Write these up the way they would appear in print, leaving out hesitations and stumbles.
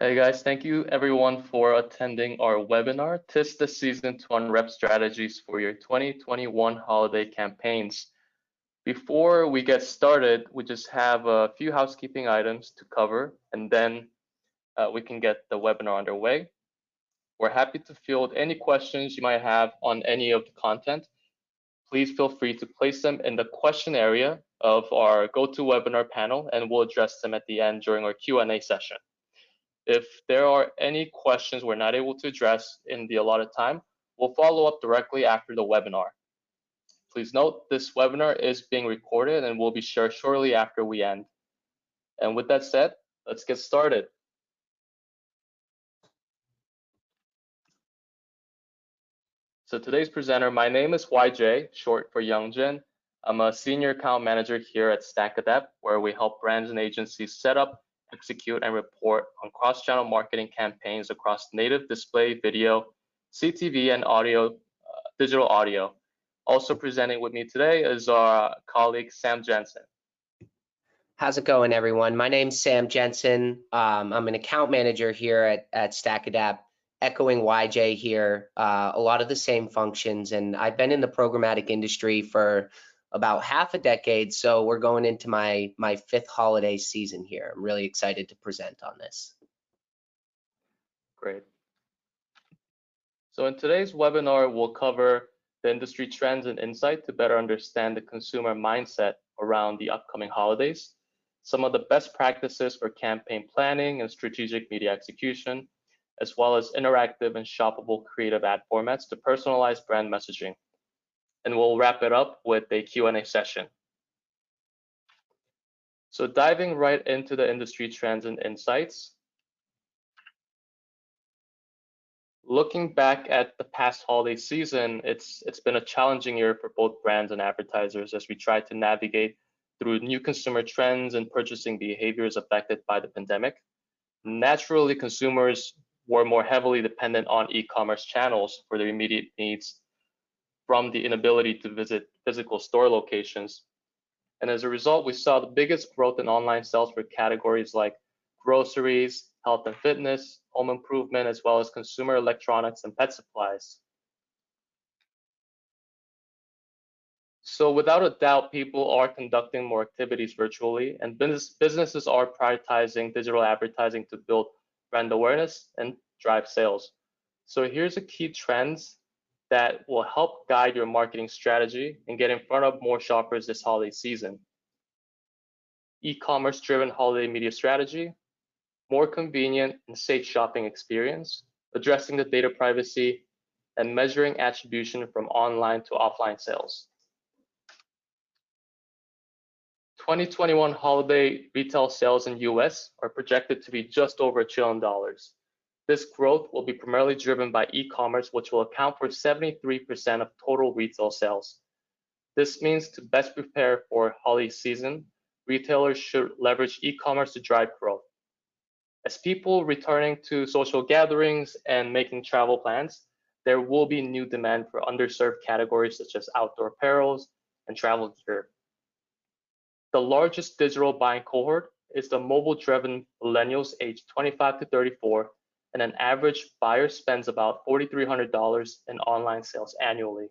Hey guys, thank you everyone for attending our webinar, "Tis the Season to Unwrap Strategies for Your 2021 Holiday Campaigns." Before we get started, we just have a few housekeeping items to cover, and then we can get the webinar underway. We're happy to field any questions you might have on any of the content. Please feel free to place them in the question area of our GoToWebinar panel, and we'll address them at the end during our Q&A session. If there are any questions we're not able to address in the allotted time, we'll follow up directly after the webinar. Please note this webinar is being recorded and will be shared shortly after we end. And with that said, let's get started. So today's presenter, my name is YJ, short for Youngjin. I'm a senior account manager here at StackAdapt, where we help brands and agencies set up, execute, and report on cross-channel marketing campaigns across native display, video, CTV, and audio, digital audio. Also presenting with me today is our colleague, Sam Jensen. How's it going, everyone? My name's Sam Jensen. I'm an account manager here at StackAdapt, echoing YJ here, a lot of the same functions, and I've been in the programmatic industry for about half a decade, so we're going into my fifth holiday season here. I'm really excited to present on this. Great. So in today's webinar, we'll cover the industry trends and insight to better understand the consumer mindset around the upcoming holidays, some of the best practices for campaign planning and strategic media execution, as well as interactive and shoppable creative ad formats to personalize brand messaging. And we'll wrap it up with a Q&A session. So diving right into the industry trends and insights. Looking back at the past holiday season, it's been a challenging year for both brands and advertisers as we try to navigate through new consumer trends and purchasing behaviors affected by the pandemic. Naturally, consumers were more heavily dependent on e-commerce channels for their immediate needs from the inability to visit physical store locations. And as a result, we saw the biggest growth in online sales for categories like groceries, health and fitness, home improvement, as well as consumer electronics and pet supplies. So without a doubt, people are conducting more activities virtually, and businesses are prioritizing digital advertising to build brand awareness and drive sales. So here's a key trends that will help guide your marketing strategy and get in front of more shoppers this holiday season. E-commerce driven holiday media strategy, more convenient and safe shopping experience, addressing the data privacy, and measuring attribution from online to offline sales. 2021 holiday retail sales in US are projected to be just over $1 trillion. This growth will be primarily driven by e-commerce, which will account for 73% of total retail sales. This means to best prepare for holiday season, retailers should leverage e-commerce to drive growth. As people returning to social gatherings and making travel plans, there will be new demand for underserved categories such as outdoor apparels and travel gear. The largest digital buying cohort is the mobile-driven millennials aged 25 to 34, and an average buyer spends about $4,300 in online sales annually.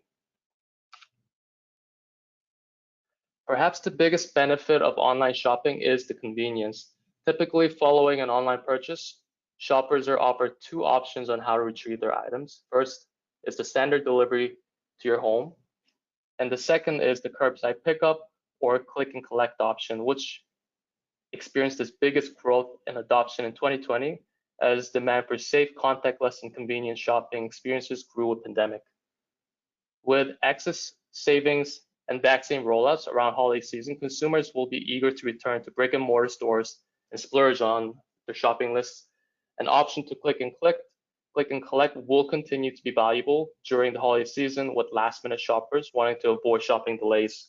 Perhaps the biggest benefit of online shopping is the convenience. Typically, following an online purchase, shoppers are offered two options on how to retrieve their items. First is the standard delivery to your home, and the second is the curbside pickup or click and collect option, which experienced its biggest growth in adoption in 2020 as demand for safe, contactless, and convenient shopping experiences grew with pandemic. With excess savings and vaccine rollouts around holiday season, consumers will be eager to return to brick and mortar stores and splurge on their shopping lists. An option to click and collect will continue to be valuable during the holiday season, with last-minute shoppers wanting to avoid shopping delays.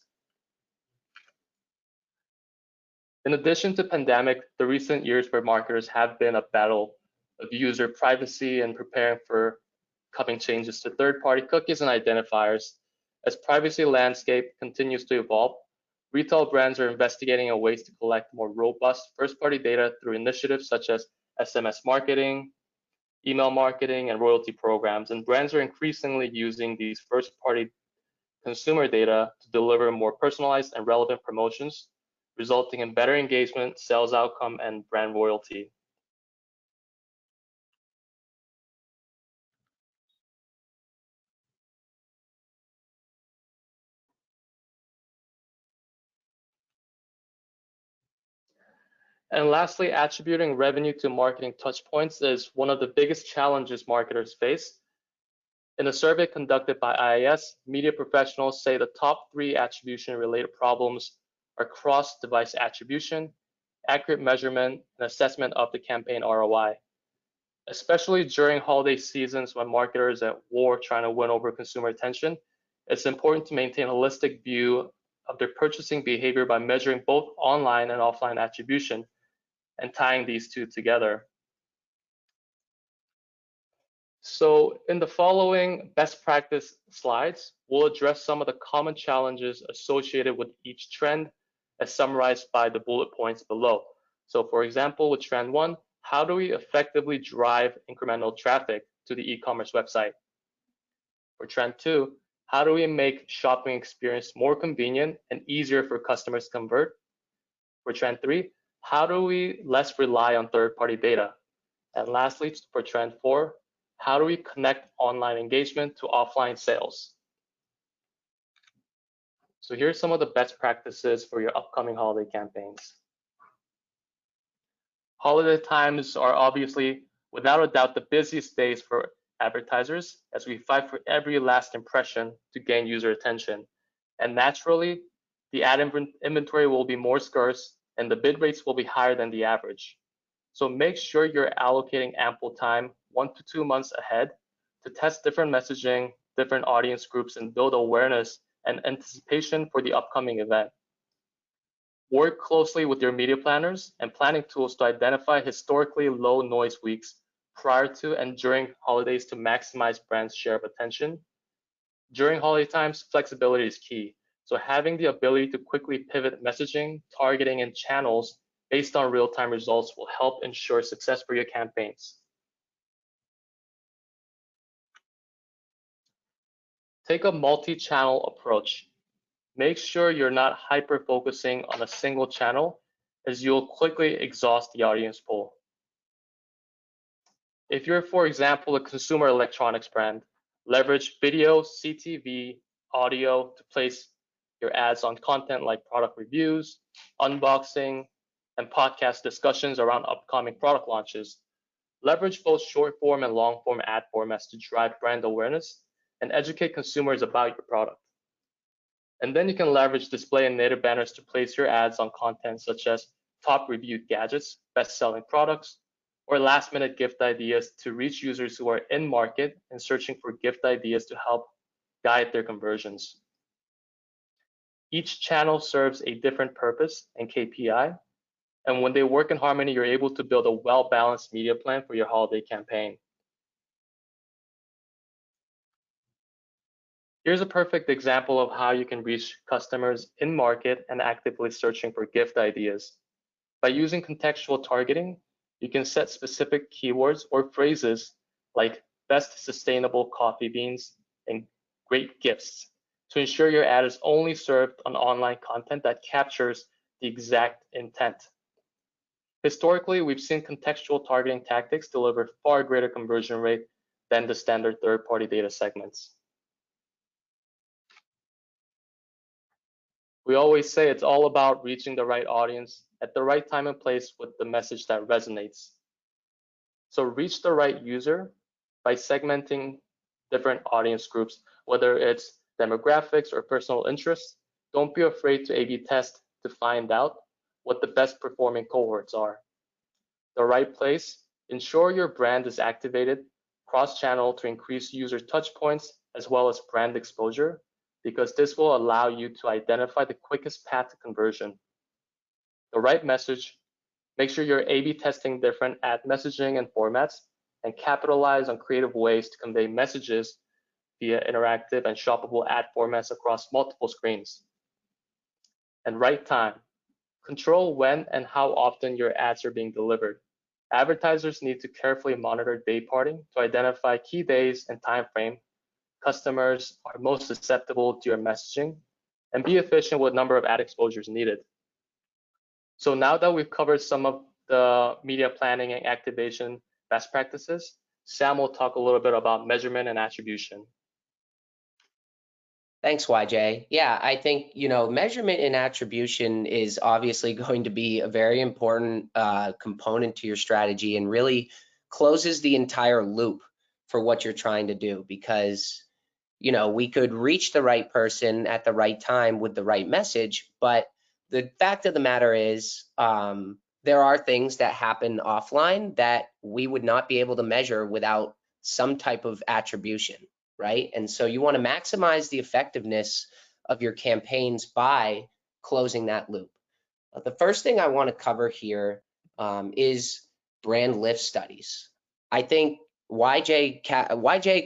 In addition to pandemic, the recent years for marketers have been a battle of user privacy and preparing for coming changes to third-party cookies and identifiers. As privacy landscape continues to evolve, retail brands are investigating ways to collect more robust first-party data through initiatives such as SMS marketing, email marketing, and loyalty programs. And brands are increasingly using these first-party consumer data to deliver more personalized and relevant promotions, resulting in better engagement, sales outcome, and brand loyalty. And lastly, attributing revenue to marketing touchpoints is one of the biggest challenges marketers face. In a survey conducted by IAS, media professionals say the top 3 attribution-related problems are cross-device attribution, accurate measurement, and assessment of the campaign ROI. Especially during holiday seasons when marketers are at war trying to win over consumer attention, it's important to maintain a holistic view of their purchasing behavior by measuring both online and offline attribution and tying these two together. So in the following best practice slides, we'll address some of the common challenges associated with each trend as summarized by the bullet points below. So for example, with trend 1, how do we effectively drive incremental traffic to the e-commerce website? For trend 2, how do we make shopping experience more convenient and easier for customers to convert? For trend 3, how do we less rely on third-party data? And lastly, for trend 4, how do we connect online engagement to offline sales? So here's some of the best practices for your upcoming holiday campaigns. Holiday times are obviously, without a doubt, the busiest days for advertisers as we fight for every last impression to gain user attention. And naturally, the ad inventory will be more scarce and the bid rates will be higher than the average. So make sure you're allocating ample time, 1 to 2 months ahead, to test different messaging, different audience groups, and build awareness and anticipation for the upcoming event. Work closely with your media planners and planning tools to identify historically low noise weeks prior to and during holidays to maximize brand share of attention. During holiday times, flexibility is key. So having the ability to quickly pivot messaging, targeting, and channels based on real-time results will help ensure success for your campaigns. Take a multi-channel approach. Make sure you're not hyper-focusing on a single channel as you'll quickly exhaust the audience pool. If you're, for example, a consumer electronics brand, leverage video, CTV, audio to place your ads on content like product reviews, unboxing, and podcast discussions around upcoming product launches. Leverage both short form and long form ad formats to drive brand awareness and educate consumers about your product. And then you can leverage display and native banners to place your ads on content such as top reviewed gadgets, best-selling products, or last-minute gift ideas to reach users who are in market and searching for gift ideas to help guide their conversions. Each channel serves a different purpose and KPI, and when they work in harmony, you're able to build a well-balanced media plan for your holiday campaign. Here's a perfect example of how you can reach customers in market and actively searching for gift ideas. By using contextual targeting, you can set specific keywords or phrases like best sustainable coffee beans and great gifts to ensure your ad is only served on online content that captures the exact intent. Historically, we've seen contextual targeting tactics deliver far greater conversion rate than the standard third-party data segments. We always say it's all about reaching the right audience at the right time and place with the message that resonates. So reach the right user by segmenting different audience groups, whether it's demographics or personal interests. Don't be afraid to A/B test to find out what the best performing cohorts are. The right place, ensure your brand is activated cross-channel to increase user touch points as well as brand exposure, because this will allow you to identify the quickest path to conversion. The right message, make sure you're A/B testing different ad messaging and formats, and capitalize on creative ways to convey messages via interactive and shoppable ad formats across multiple screens. And right time, control when and how often your ads are being delivered. Advertisers need to carefully monitor day parting to identify key days and time frame customers are most susceptible to your messaging and be efficient with number of ad exposures needed. So now that we've covered some of the media planning and activation best practices, Sam will talk a little bit about measurement and attribution. Thanks, YJ. Yeah, I think, measurement and attribution is obviously going to be a very important component to your strategy and really closes the entire loop for what you're trying to do, because, we could reach the right person at the right time with the right message, but the fact of the matter is, there are things that happen offline that we would not be able to measure without some type of attribution. Right? And so you want to maximize the effectiveness of your campaigns by closing that loop. The first thing I want to cover here is brand lift studies. I think YJ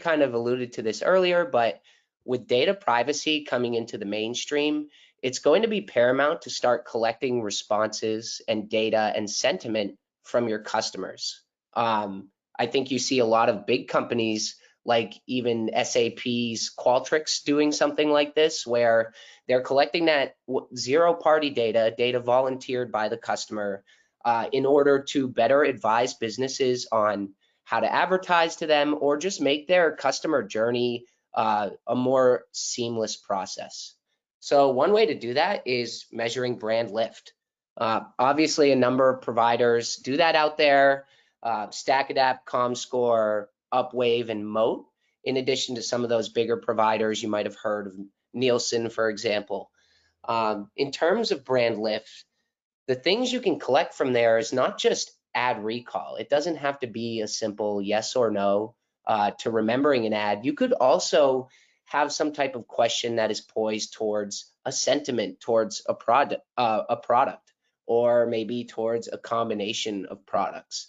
kind of alluded to this earlier, but with data privacy coming into the mainstream, it's going to be paramount to start collecting responses and data and sentiment from your customers. I think you see a lot of big companies like even SAP's Qualtrics doing something like this, where they're collecting that zero-party data volunteered by the customer, in order to better advise businesses on how to advertise to them or just make their customer journey a more seamless process. So one way to do that is measuring brand lift. Obviously, a number of providers do that out there. StackAdapt, ComScore, Upwave, and Moat, in addition to some of those bigger providers you might have heard of, Nielsen, for example. In terms of brand lift, the things you can collect from there is not just ad recall. It doesn't have to be a simple yes or no to remembering an ad. You could also have some type of question that is poised towards a sentiment towards a product, or maybe towards a combination of products.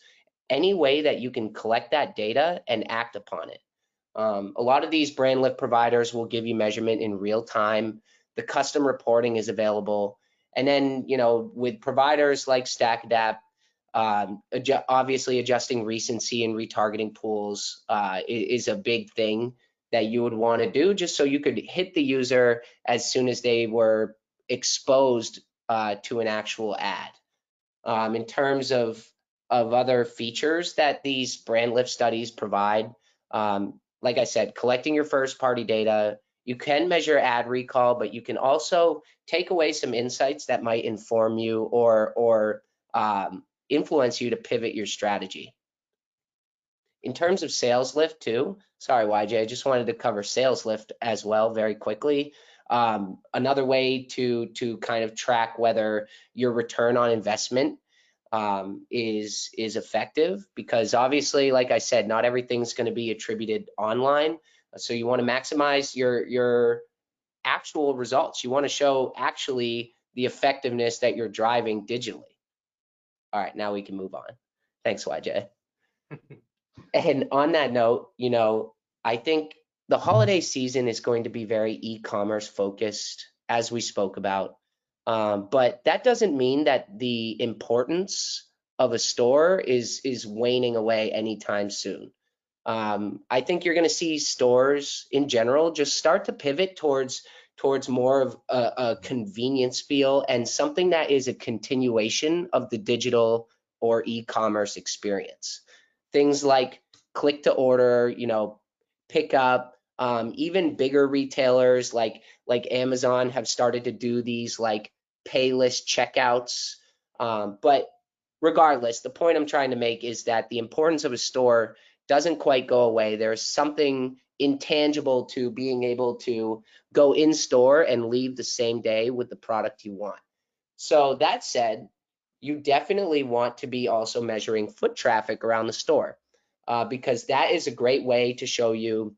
Any way that you can collect that data and act upon it. A lot of these brand lift providers will give you measurement in real time. The custom reporting is available. And then, with providers like StackAdapt, obviously adjusting recency and retargeting pools is a big thing that you would want to do, just so you could hit the user as soon as they were exposed to an actual ad. In terms of other features that these brand lift studies provide, like I said, collecting your first party data, you can measure ad recall, but you can also take away some insights that might inform you or influence you to pivot your strategy. In terms of sales lift too, sorry YJ, I just wanted to cover sales lift as well very quickly. Another way to kind of track whether your return on investment is effective, because obviously, like I said, not everything's going to be attributed online. So you want to maximize your actual results. You want to show actually the effectiveness that you're driving digitally. All right, now we can move on. Thanks, YJ. And on that note, I think the holiday season is going to be very e-commerce focused, as we spoke about. But that doesn't mean that the importance of a store is waning away anytime soon. I think you're going to see stores in general just start to pivot towards more of a convenience feel and something that is a continuation of the digital or e-commerce experience. Things like click to order, pick up. Even bigger retailers like Amazon have started to do these like pay list checkouts. But regardless, the point I'm trying to make is that the importance of a store doesn't quite go away. There's something intangible to being able to go in store and leave the same day with the product you want. So that said, you definitely want to be also measuring foot traffic around the store, because that is a great way to show you,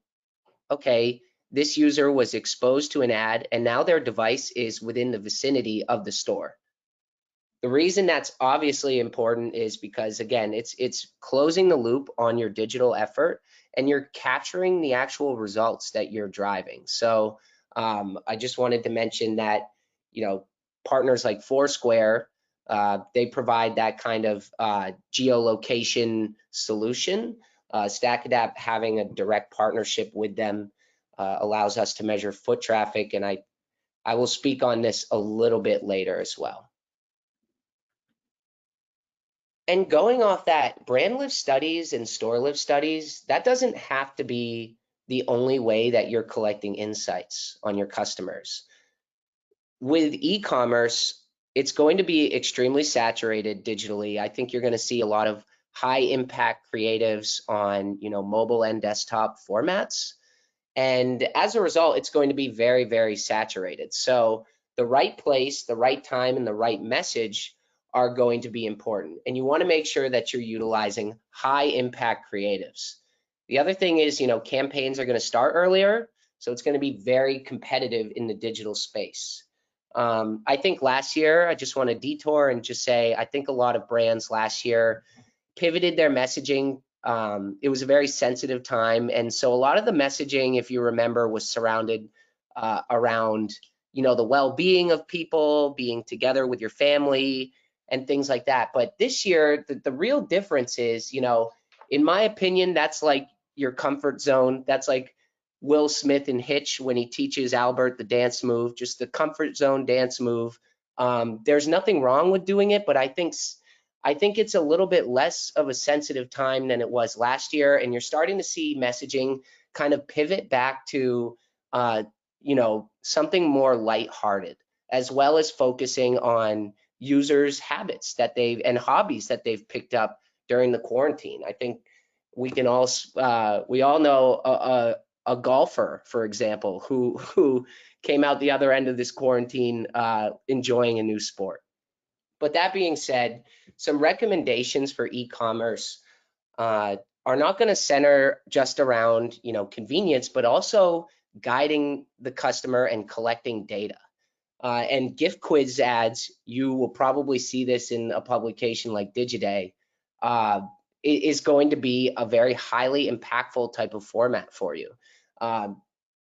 okay, this user was exposed to an ad and now their device is within the vicinity of the store. The reason that's obviously important is because, again, it's closing the loop on your digital effort and you're capturing the actual results that you're driving. So I just wanted to mention that, partners like Foursquare They provide that kind of geolocation solution. StackAdapt, having a direct partnership with them, allows us to measure foot traffic, and I will speak on this a little bit later as well. And going off that, brand lift studies and store lift studies, that doesn't have to be the only way that you're collecting insights on your customers. With e-commerce, it's going to be extremely saturated digitally. I think you're going to see a lot of high impact creatives on, mobile and desktop formats. And as a result, it's going to be very, very saturated. So the right place, the right time, and the right message are going to be important. And you want to make sure that you're utilizing high impact creatives. The other thing is, campaigns are going to start earlier. So it's going to be very competitive in the digital space. I think last year, I just want to detour and just say, I think a lot of brands last year pivoted their messaging. It was a very sensitive time. And so a lot of the messaging, if you remember, was surrounded around, the well-being of people, being together with your family and things like that. But this year, the real difference is, in my opinion, that's like your comfort zone. That's like Will Smith in Hitch when he teaches Albert the dance move, just the comfort zone dance move. There's nothing wrong with doing it, but I think it's a little bit less of a sensitive time than it was last year, and you're starting to see messaging kind of pivot back to, something more lighthearted, as well as focusing on users' habits and hobbies that they've picked up during the quarantine. I think we all know a golfer, for example, who came out the other end of this quarantine enjoying a new sport. But that being said, some recommendations for e-commerce are not going to center just around, convenience, but also guiding the customer and collecting data. And gift quiz ads, you will probably see this in a publication like Digiday, is going to be a very highly impactful type of format for you.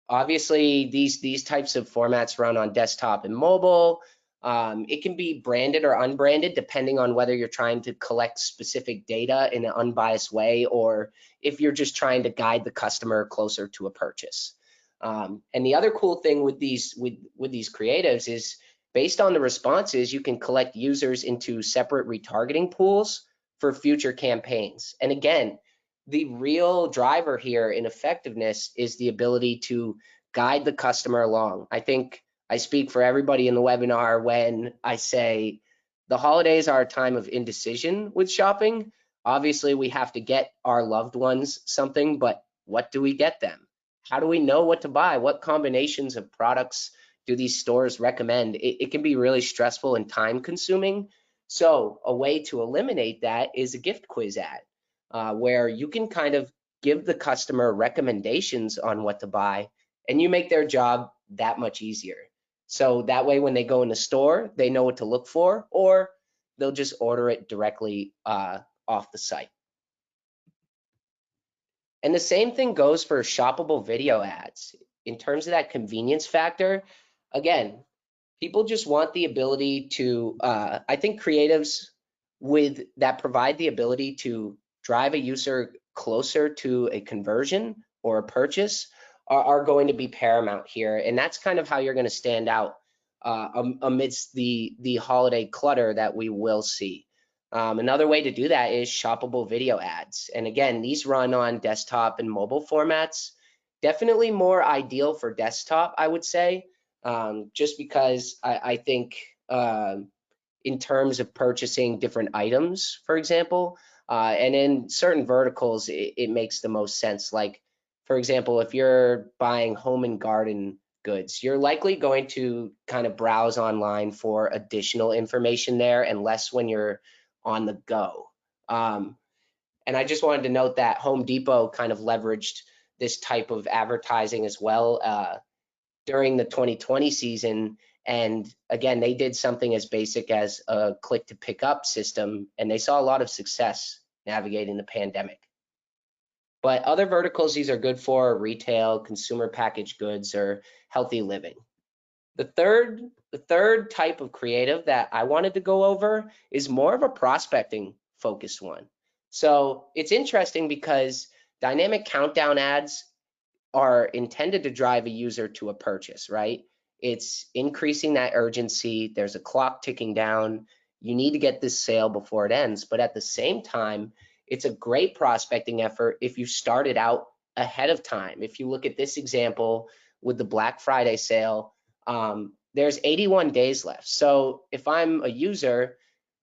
Obviously, these types of formats run on desktop and mobile. It can be branded or unbranded depending on whether you're trying to collect specific data in an unbiased way or if you're just trying to guide the customer closer to a purchase. And the other cool thing with these creatives is based on the responses, you can collect users into separate retargeting pools for future campaigns. And again, the real driver here in effectiveness is the ability to guide the customer along. I think I speak for everybody in the webinar when I say the holidays are a time of indecision with shopping. Obviously, we have to get our loved ones something, but what do we get them? How do we know what to buy? What combinations of products do these stores recommend? It can be really stressful and time consuming. So a way to eliminate that is a gift quiz ad, where you can kind of give the customer recommendations on what to buy, and you make their job that much easier. So that way, when they go in the store, they know what to look for, or they'll just order it directly off the site. And the same thing goes for shoppable video ads. In terms of that convenience factor, again, people just want the ability to, I think creatives that provide the ability to drive a user closer to a conversion or a purchase are going to be paramount here. And that's kind of how you're going to stand out amidst the holiday clutter that we will see. Another way to do that is shoppable video ads. And again, these run on desktop and mobile formats. Definitely more ideal for desktop, I would say, just because I think in terms of purchasing different items, for example, and in certain verticals, it makes the most sense. Like, for example, if you're buying home and garden goods, you're likely going to kind of browse online for additional information there and less when you're on the go. And I just wanted to note that Home Depot kind of leveraged this type of advertising as well during the 2020 season. And again, they did something as basic as a click to pick up system, and they saw a lot of success navigating the pandemic. But other verticals these are good for: retail, consumer packaged goods, or healthy living. The The third type of creative that I wanted to go over is more of a prospecting focused one. So it's interesting because dynamic countdown ads are intended to drive a user to a purchase, right? It's increasing that urgency. There's a clock ticking down. You need to get this sale before it ends. But at the same time, it's a great prospecting effort if you start it out ahead of time. If you look at this example with the Black Friday sale, there's 81 days left. So if I'm a user,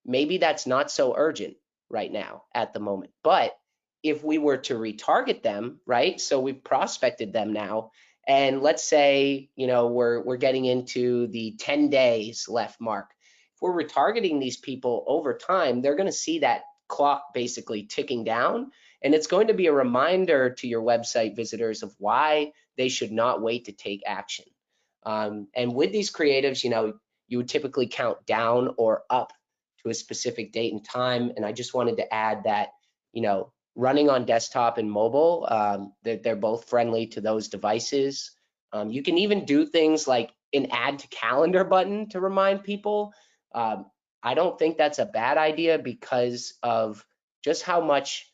maybe that's not so urgent right now at the moment. But if we were to retarget them, right? So we've prospected them now, and let's say, you know, we're getting into the 10 days left mark. If we're retargeting these people over time, they're going to see that clock basically ticking down, and it's going to be a reminder to your website visitors of why they should not wait to take action. And with these creatives, you know, you would typically count down or up to a specific date and time. And I just wanted to add that, you know, running on desktop and mobile, they're both friendly to those devices. You can even do things like an add to calendar button to remind people. I don't think that's a bad idea because of just how much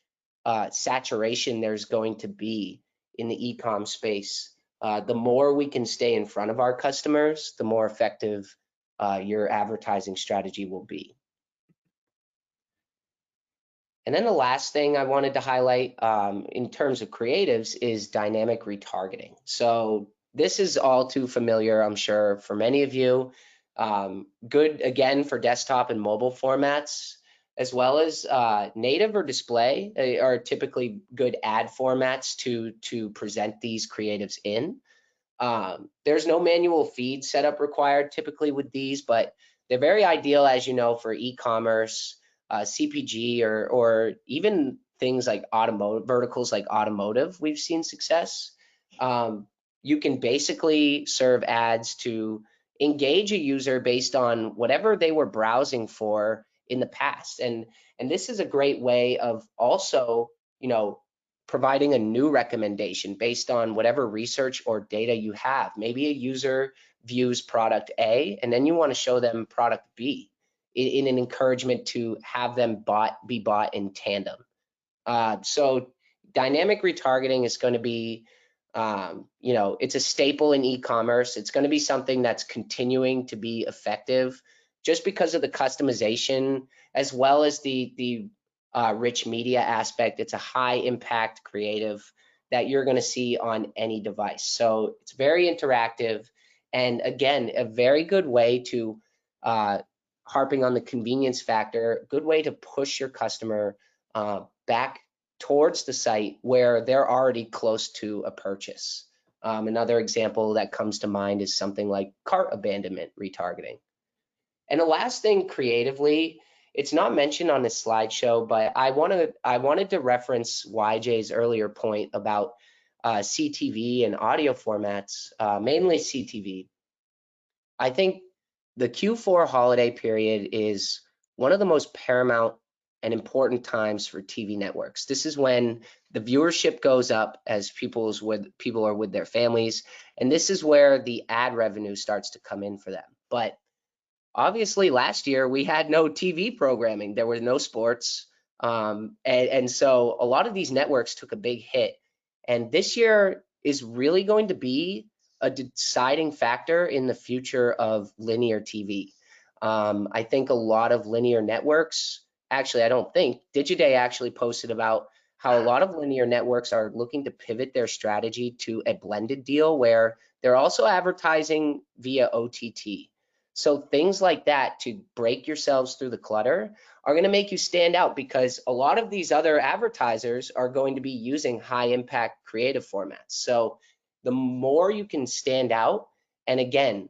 saturation there's going to be in the e-com space. The more we can stay in front of our customers, the more effective your advertising strategy will be. And then the last thing I wanted to highlight in terms of creatives is dynamic retargeting. So this is all too familiar, I'm sure, for many of you. Good, again, for desktop and mobile formats, as well as native or display are typically good ad formats to present these creatives in. There's no manual feed setup required typically with these, but they're very ideal, as you know, for e-commerce, CPG, or even things like automotive verticals like automotive. We've seen success. You can basically serve ads to engage a user based on whatever they were browsing for in the past, and this is a great way of also, you know, providing a new recommendation based on whatever research or data you have. Maybe a user views product A, and then you want to show them product B in an encouragement to have them be bought in tandem. So dynamic retargeting is going to be, you know, it's a staple in e-commerce. It's going to be something that's continuing to be effective just because of the customization as well as the rich media aspect. It's a high impact creative that you're going to see on any device. So it's very interactive, and again, a very good way to harping on the convenience factor, good way to push your customer back towards the site where they're already close to a purchase. Another example that comes to mind is something like cart abandonment retargeting. And the last thing creatively, it's not mentioned on this slideshow, but I wanted to reference YJ's earlier point about CTV and audio formats, mainly CTV. I think the Q4 holiday period is one of the most paramount and important times for TV networks. This is when the viewership goes up as people are with their families, and this is where the ad revenue starts to come in for them. But obviously last year we had no TV programming, there were no sports, and so a lot of these networks took a big hit. And this year is really going to be a deciding factor in the future of linear TV. I think a lot of linear networks, actually I don't think, Digiday actually posted about how a lot of linear networks are looking to pivot their strategy to a blended deal where they're also advertising via OTT. So things like that to break yourselves through the clutter are going to make you stand out, because a lot of these other advertisers are going to be using high impact creative formats. So the more you can stand out and again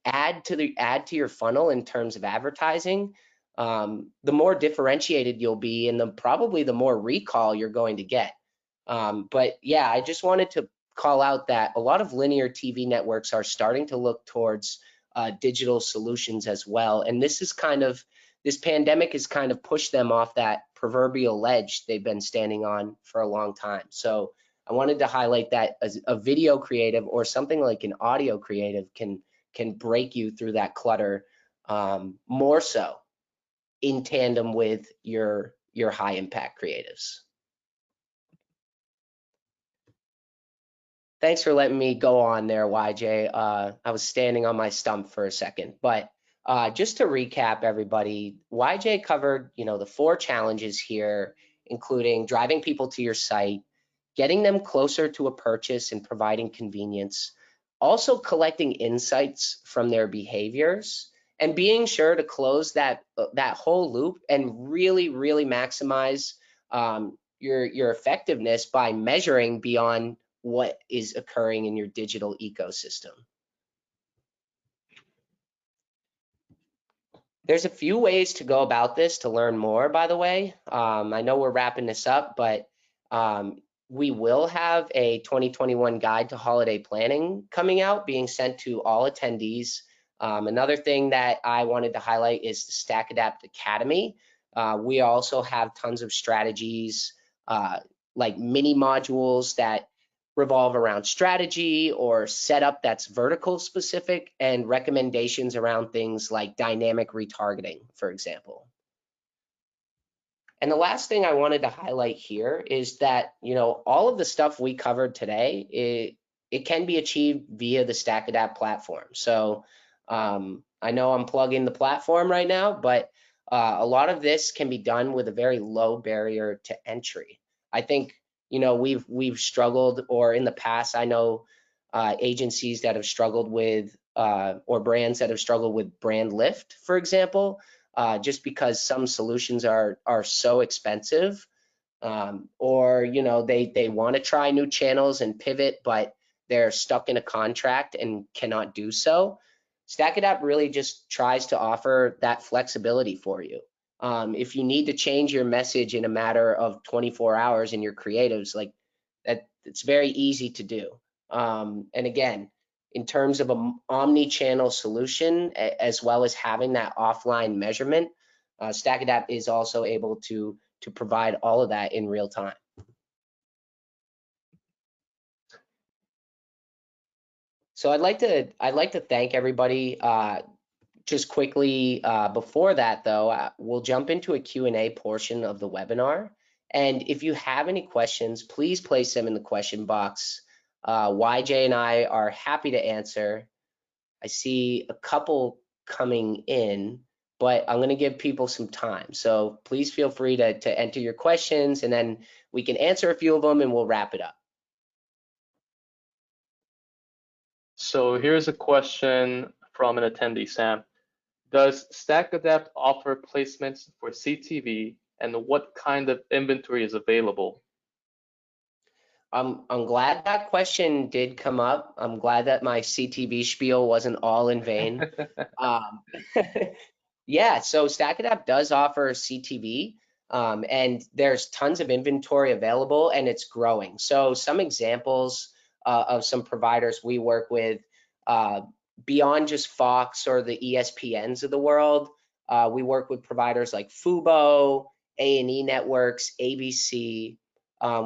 add to your funnel in terms of advertising, the more differentiated you'll be, and probably the more recall you're going to get. But yeah, I just wanted to call out that a lot of linear TV networks are starting to look towards digital solutions as well. And this pandemic has kind of pushed them off that proverbial ledge they've been standing on for a long time. So I wanted to highlight that as a video creative or something like an audio creative can can break you through that clutter, more so in tandem with your high impact creatives. Thanks for letting me go on there, YJ. I was standing on my stump for a second, but just to recap, everybody, YJ covered, the 4 challenges here, including driving people to your site, getting them closer to a purchase and providing convenience, also collecting insights from their behaviors, and being sure to close that whole loop and really maximize your effectiveness by measuring beyond what is occurring in your digital ecosystem. There's a few ways to go about this to learn more, by the way. I know we're wrapping this up, but we will have a 2021 guide to holiday planning coming out, being sent to all attendees. Another thing that I wanted to highlight is the StackAdapt Academy. We also have tons of strategies, like mini modules that revolve around strategy or setup that's vertical specific, and recommendations around things like dynamic retargeting, for example. And the last thing I wanted to highlight here is that, all of the stuff we covered today, it can be achieved via the StackAdapt platform. So I know I'm plugging the platform right now, but a lot of this can be done with a very low barrier to entry. I think, we've struggled, or in the past, I know agencies that have struggled with, or brands that have struggled with brand lift, for example, just because some solutions are so expensive, or they want to try new channels and pivot, but they're stuck in a contract and cannot do so. StackAdapt really just tries to offer that flexibility for you. If you need to change your message in a matter of 24 hours in your creatives, like that, it's very easy to do. And again, in terms of an omni-channel solution, as well as having that offline measurement, StackAdapt is also able to provide all of that in real time. So I'd like to thank everybody. Just quickly, before that though, we'll jump into a Q&A portion of the webinar. And if you have any questions, please place them in the question box. YJ and I are happy to answer. I see a couple coming in, but I'm going to give people some time. So please feel free to enter your questions, and then we can answer a few of them and we'll wrap it up. So here's a question from an attendee, Sam. Does StackAdapt offer placements for CTV, and what kind of inventory is available? I'm glad that question did come up. I'm glad that my CTV spiel wasn't all in vain. Yeah, so StackAdapt does offer CTV, and there's tons of inventory available, and it's growing. So some examples of some providers we work with, beyond just Fox or the ESPNs of the world, we work with providers like Fubo, A&E Networks, ABC.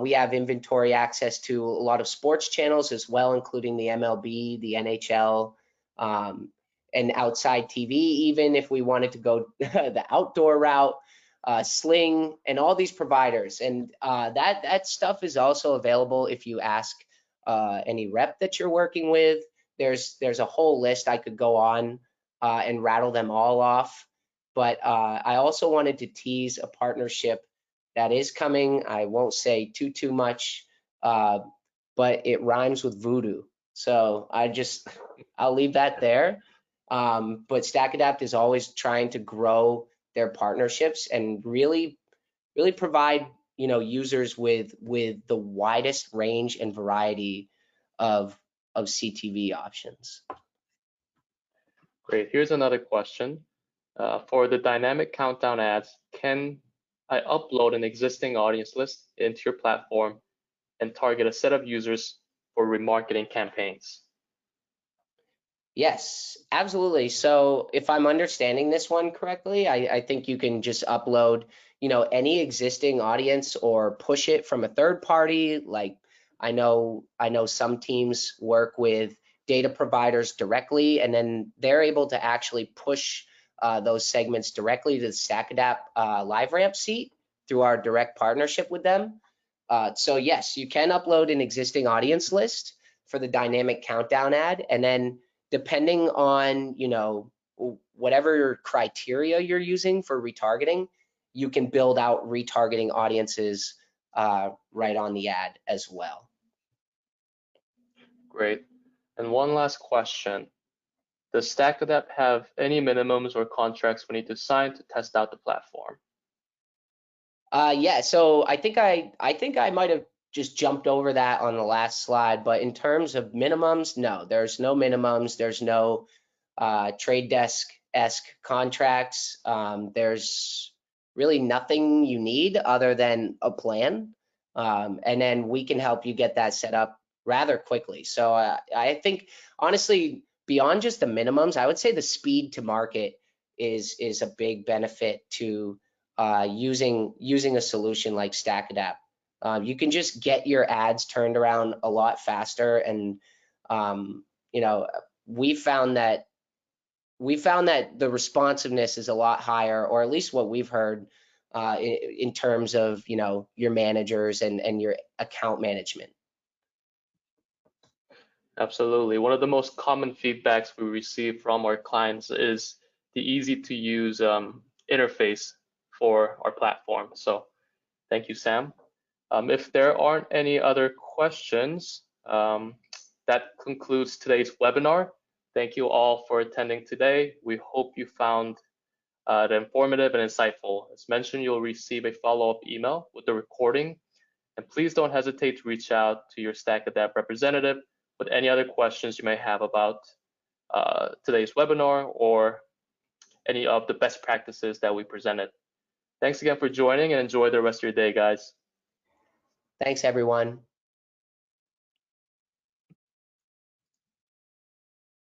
We have inventory access to a lot of sports channels as well, including the MLB, the NHL, and outside TV, even if we wanted to go the outdoor route, Sling, and all these providers. And that stuff is also available if you ask any rep that you're working with. There's a whole list I could go on and rattle them all off. But I also wanted to tease a partnership that is coming. I won't say too much, but it rhymes with voodoo. So I'll leave that there. But StackAdapt is always trying to grow their partnerships and really provide users with the widest range and variety of CTV options. Great. Here's another question. For the dynamic countdown ads, can I upload an existing audience list into your platform and target a set of users for remarketing campaigns? Yes, absolutely. So if I'm understanding this one correctly, I think you can just upload, any existing audience or push it from a third party. Like I know some teams work with data providers directly, and then they're able to actually push those segments directly to the StackAdapt LiveRamp seat through our direct partnership with them. So yes, you can upload an existing audience list for the dynamic countdown ad, and then depending on, you know, whatever criteria you're using for retargeting, you can build out retargeting audiences right on the ad as well. Great. And one last question. Does StackAdapt have any minimums or contracts we need to sign to test out the platform? Yeah, so I think I might have just jumped over that on the last slide, but in terms of minimums, no, there's no minimums. There's no trade desk-esque contracts. There's really nothing you need other than a plan, and then we can help you get that set up rather quickly. So I think honestly, beyond just the minimums, I would say the speed to market is a big benefit to using a solution like StackAdapt. You can just get your ads turned around a lot faster, and you know, we found that the responsiveness is a lot higher, or at least what we've heard in terms of, you know, your managers and your account management. Absolutely. One of the most common feedbacks we receive from our clients is the easy to use interface for our platform. So thank you, Sam. If there aren't any other questions, that concludes today's webinar. Thank you all for attending today. We hope you found it informative and insightful. As mentioned, you'll receive a follow-up email with the recording. And please don't hesitate to reach out to your StackAdapt representative with any other questions you may have about today's webinar or any of the best practices that we presented. Thanks again for joining, and enjoy the rest of your day, guys. Thanks, everyone.